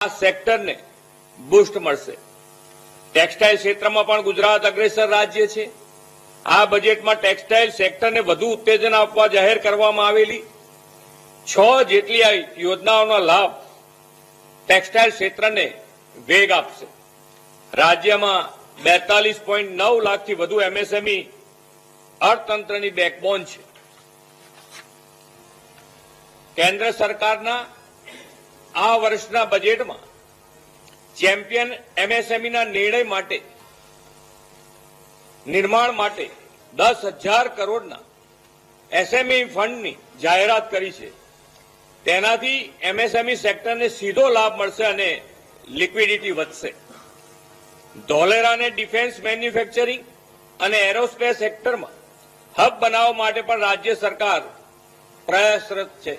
આ સેક્ટરને બૂસ્ટ મળશે। ટેક્સટાઇલ ક્ષેત્રમાં પણ ગુજરાત અગ્રેસર રાજ્ય છે। આ બજેટમાં ટેક્સટાઇલ સેક્ટરને વધુ ઉત્તેજન આપવા જાહેર કરવામાં આવેલી 6 જેટલી યોજનાઓનો લાભ ટેક્સટાઇલ ક્ષેત્રને વેગ આપશે। રાજ્યમાં 42.9 લાખથી વધુ એમએસએમઈ અર્થતંત્રની બેકબોન છે। કેન્દ્ર સરકારના આ વર્ષના બજેટમાં ચેમ્પિયન એમએસએમઈના નિર્માણ માટે 10,000 કરોડના એસએમઈ ફંડની જાહેરાત કરી છે। તેનાથી એમએસએમઈ સેક્ટરને સીધો લાભ મળશે અને લિક્વિડિટી વધશે। ધોલેરાને ડિફેન્સ મેન્યુફેક્ચરિંગ અને એરોસ્પેસ સેક્ટરમાં હબ બનાવવા માટે પણ રાજ્ય સરકાર પ્રયાસરત છે।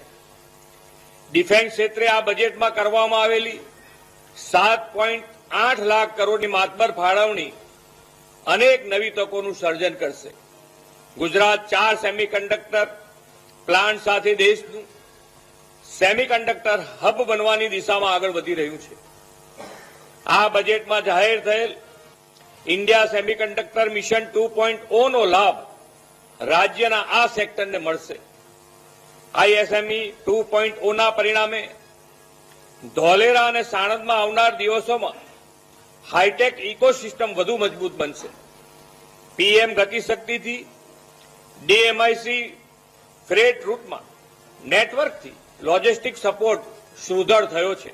ડિફેન્સ ક્ષેત્રે આ બજેટમાં કરવામાં આવેલી 7.8 લાખ કરોડની માતબર ફાળવણી અનેક નવી તકોનું સર્જન કરશે। ગુજરાત 4 સેમિકન્ડક્ટર પ્લાન્ટ સાથે દેશનું સેમિકન્ડક્ટર હબ બનવાની દિશામાં આગળ વધી રહ્યું છે। આ બજેટમાં જાહેર થયેલ ઇન્ડિયા સેમિકન્ડક્ટર મિશન 2.0 નો લાભ રાજ્યના આ સેક્ટરને મળશે। આઈએસએમઈ 2.0 ના પરિણામે ધોલેરા અને સાણંદમાં આવનાર દિવસોમાં હાઈટેક ઇકોસિસ્ટમ વધુ મજબૂત બનશે। પીએમ ગતિશક્તિથી ડીએમઆઈસી ફ્રેટ રૂટમાં નેટવર્કથી લોજિસ્ટિક સપોર્ટ સુદૃઢ થયો છે।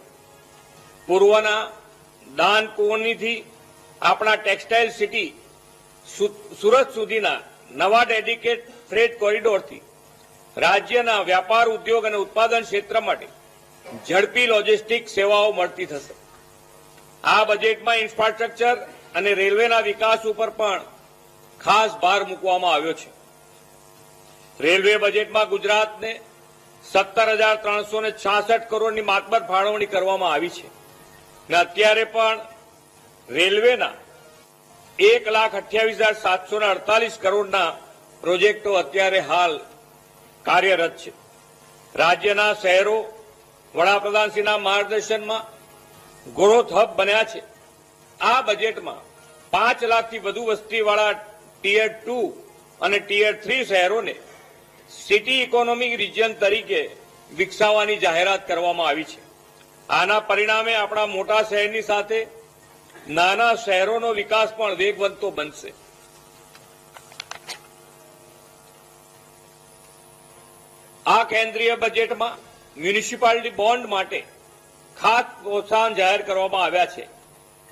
પૂર્વના દાનકુનીથી આપણા ટેક્સટાઇલ સિટી સુરત સુધીના નવા ડેડિકેટ ફ્રેટ કોરિડોરથી રાજ્યના વ્યાપાર ઉદ્યોગ અને ઉત્પાદન ક્ષેત્ર માટે ઝડપી લોજિસ્ટિક સેવાઓ મળતી થશે। આ બજેટમાં ઇન્ફ્રાસ્ટ્રક્ચર અને રેલવેના વિકાસ ઉપર પણ ખાસ ભાર મૂકવામાં આવ્યો છે। રેલવે બજેટમાં ગુજરાતને 17,366 કરોડની માતબર ફાળવણી કરવામાં આવી છે અને અત્યારે પણ રેલવેના 1,28,748 કરોડના પ્રોજેક્ટો અત્યારે હાલ કાર્યરત છે। રાજ્યના શહેરો વડાપ્રધાનશ્રીના માર્ગદર્શનમાં ગ્રોથ હબ બન્યા છે। આ બજેટમાં 5 લાખથી વધુ વસ્તીવાળા ટીયર 2 અને ટીયર 3 શહેરોને સિટી ઇકોનોમિક રિજિયન તરીકે વિકસાવવાની જાહેરાત કરવામાં આવી છે। આના પરિણામે આપણા મોટા શહેરની સાથે નાના શહેરોનો વિકાસ પણ વેગવંતો બનશે। આ કેન્દ્રીય બજેટમાં મ્યુનિસિપાલિટી બોન્ડ માટે ખાસ પ્રોત્સાહન જાહેર કરવામાં આવ્યા છે।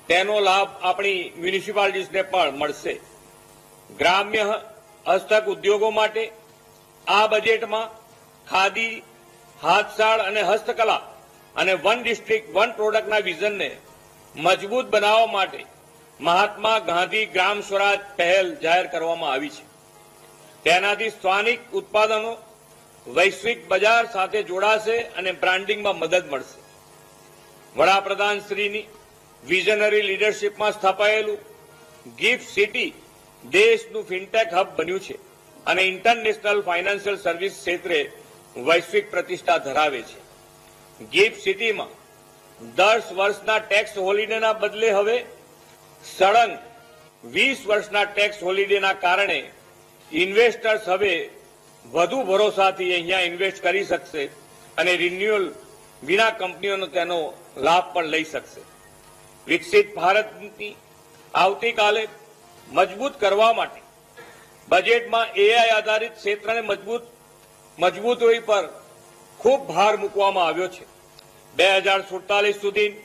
તેનો લાભ આપણી મ્યુનિસિપાલિટીઝને પણ મળશે। ગ્રામ્ય હસ્તક ઉદ્યોગો માટે આ બજેટમાં ખાદી, હાથશાળ અને હસ્તકલા અને વન ડિસ્ટ્રિક્ટ વન પ્રોડક્ટના વિઝનને મજબૂત બનાવવા માટે મહાત્મા ગાંધી ગ્રામ સ્વરાજ પહેલ જાહેર કરવામાં આવી છે। તેનાથી સ્થાનિક ઉત્પાદનો વૈશ્વિક બજાર સાથે જોડાશે અને બ્રાન્ડિંગમાં મદદ મળશે। વડાપ્રધાન શ્રીની વિઝનરી લીડરશીપમાં સ્થાપાયેલું ગિફ્ટ સિટી દેશનું ફિનટેક હબ બન્યું છે અને ઇન્ટરનેશનલ ફાઇનાન્શિયલ સર્વિસ ક્ષેત્રે વૈશ્વિક પ્રતિષ્ઠા ધરાવે છે। ગિફ્ટ સિટીમાં 10 વર્ષના ટેક્સ હોલિડેના બદલે હવે સળંગ 20 વર્ષના ટેક્સ હોલિડેના કારણે ઇન્વેસ્ટર્સ હવે વધુ ભરોસાથી અહીંયા ઇન્વેસ્ટ કરી શકશે અને રિન્યુઅલ વિના કંપનીઓનો તેનો લાભ પણ લઈ શકશે। વિકસિત ભારતની આવતીકાલે મજબૂત કરવા માટે બજેટમાં એઆઈ આધારિત ક્ષેત્રને મજબૂતી પર ખૂબ ભાર મૂકવામાં આવ્યો છે। 2047 સુધી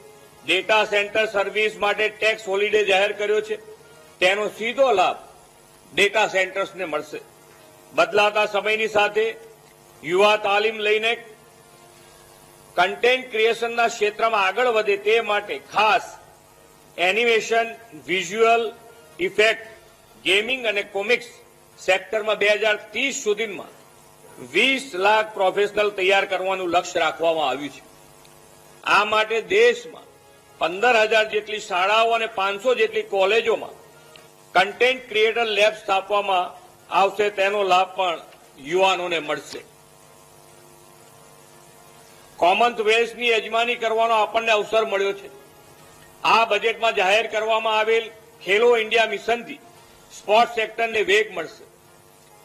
ડેટા સેન્ટર સર્વિસ માટે ટેક્સ હોલિડે જાહેર કર્યો છે। તેનો સીધો લાભ ડેટા સેન્ટર્સને મળશે। બદલાતા સમયની સાથે યુવા તાલીમ લઈને કન્ટેન્ટ ક્રિએશનના ક્ષેત્રમાં આગળ વધે તે માટે ખાસ એનિમેશન, વિઝ્યુઅલ ઇફેક્ટ, ગેમિંગ અને કોમિક્સ સેક્ટરમાં 2030 સુધીમાં 20 લાખ પ્રોફેશનલ તૈયાર કરવાનું લક્ષ્ય રાખવામાં આવ્યું છે। આ માટે દેશમાં 15,000 જેટલી શાળાઓ અને 500 જેટલી કોલેજોમાં કન્ટેન્ટ ક્રિએટર લેબ સ્થાપવામાં આવશે। તેનો લાભ પણ યુવાનોને મળશે। કોમનવેલ્થની યજમાની કરવાનો આપણને અવસર મળ્યો છે. આ બજેટમાં જાહેર કરવામાં આવેલ ખેલો ઇન્ડિયા મિશનથી સ્પોર્ટ્સ સેક્ટરને વેગ મળશે.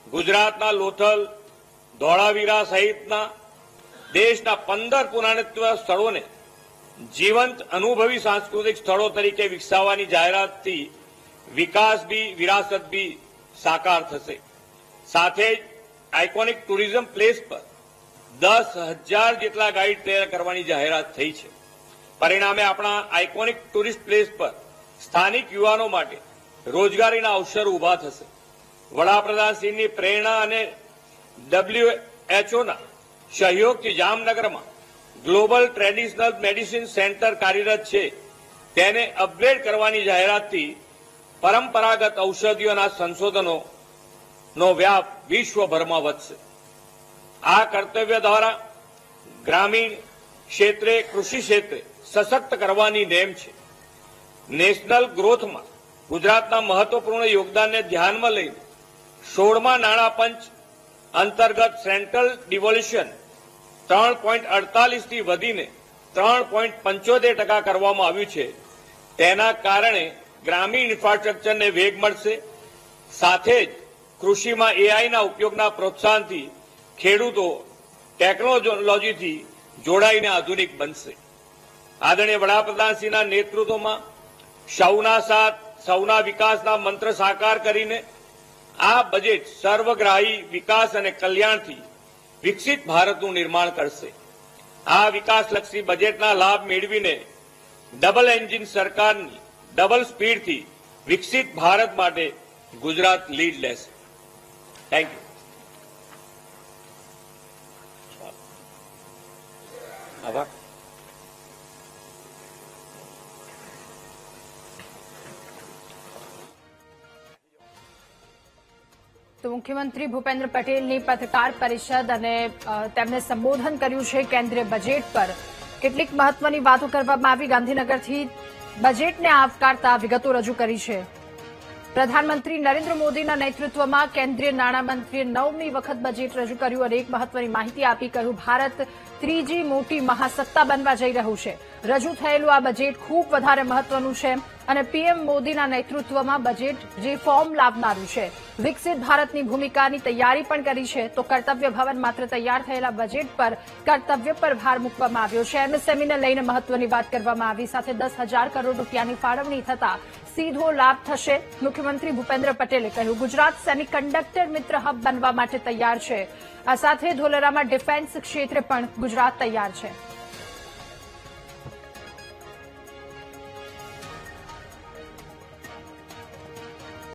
ગુજરાતના લોથલ, ધોળાવીરા સહિતના દેશના 15 પુરાતત્વ સ્થળોને જીવંત અનુભવી સાંસ્કૃતિક સ્થળો તરીકે વિકસાવવાની જાહેરાતથી વિકાસ બી વિરાસત બી સાકાર થશે. સાથે જ આઇકોનિક ટુરિઝમ પ્લેસ પર 10,000 જેટલા ગાઈડ તૈયાર કરવાની જાહેરાત થઈ છે. પરિણામે આપણા આઇકોનિક ટુરિસ્ટ પ્લેસ પર સ્થાનિક યુવાનો માટે રોજગારીના અવસર ઉભા થશે. વડાપ્રધાનશ્રીની પ્રેરણા અને WHOના સહયોગથી જામનગરમાં ગ્લોબલ ટ્રેડિશનલ મેડિસિન સેન્ટર કાર્યરત છે. તેને અપગ્રેડ કરવાની જાહેરાતથી પરંપરાગત ઔષધિઓના સંશોધનોનો વ્યાપ વિશ્વભરમાં વધશે. આ કર્તવ્ય દ્વારા ગ્રામીણ ક્ષેત્રે, કૃષિ ક્ષેત્રે સશક્ત કરવાની નેમ છે. નેશનલ ગ્રોથમાં ગુજરાતના મહત્વપૂર્ણ યોગદાનને ધ્યાનમાં લઈને 16મા નાણાં પંચ અંતર્ગત સેન્ટ્રલ ડિવોલ્યુશન 3.48 થી વધીને 3.75% કરવામાં આવ્યું છે. તેના કારણે ગ્રામીણ ઇન્ફ્રાસ્ટ્રક્ચરને વેગ મળશે. સાથે જ કૃષિમાં એઆઈના ઉપયોગના પ્રોત્સાહનથી ખેડૂતો ટેકનોલોજીથી જોડાઈને આધુનિક બનશે. આદરણીય વડાપ્રધાનશ્રીના નેતૃત્વમાં સૌના સાથ, સૌના વિકાસના મંત્ર સાકાર કરીને આ બજેટ સર્વગ્રાહી વિકાસ અને કલ્યાણથી વિકસિત ભારતનું નિર્માણ કરશે. આ વિકાસલક્ષી બજેટના લાભ મેળવીને ડબલ એન્જિન સરકારની ડબલ સ્પીડથી વિકસિત ભારત માટે ગુજરાત લીડ લેશે. Thank you. આભાર. તો મુખ્યમંત્રી ભૂપેન્દ્ર પટેલની પત્રકાર પરિષદ અને તેમને સંબોધન કર્યું છે કેન્દ્રીય બજેટ પર. કેટલીક મહત્વની વાતો કરવામાં આવી. ગાંધીનગરથી બજેટને આવકારતા વિગતો રજૂ કરી છે. પ્રધાનમંત્રી નરેન્દ્ર મોદીના નેતૃત્વમાં કેન્દ્રીય નાણામંત્રીએ 9મી વખત બજેટ રજૂ કર્યું અને એક મહત્વની માહિતી આપી. કહ્યું ભારત ત્રીજી મોટી મહાસત્તા બનવા જઈ રહ્યું છે. રજૂ થયેલું આ બજેટ ખૂબ વધારે મહત્વનું છે અને પીએમ મોદીના નેતૃત્વમાં બજેટ રિફોર્મ લાવનારું છે. વિકસિત ભારતની ભૂમિકાની તૈયારી પણ કરી છે. તો કર્તવ્ય ભવન માત્ર તૈયાર થયેલા બજેટ પર કર્તવ્ય પર ભાર મૂકવામાં આવ્યો છે. એમએસએમઈને લઈને મહત્વની વાત કરવામાં આવી. સાથે 10,000 કરોડ રૂપિયાની ફાળવણી થતા સીધો લાભ થશે. મુખ્યમંત્રી ભૂપેન્દ્ર પટેલે કહ્યું ગુજરાત સેમિકન્ડક્ટર મિત્ર હબ બનવા માટે તૈયાર છે. આ સાથે ધોલેરામાં ડિફેન્સ ક્ષેત્રે પણ ગુજરાત તૈયાર છે.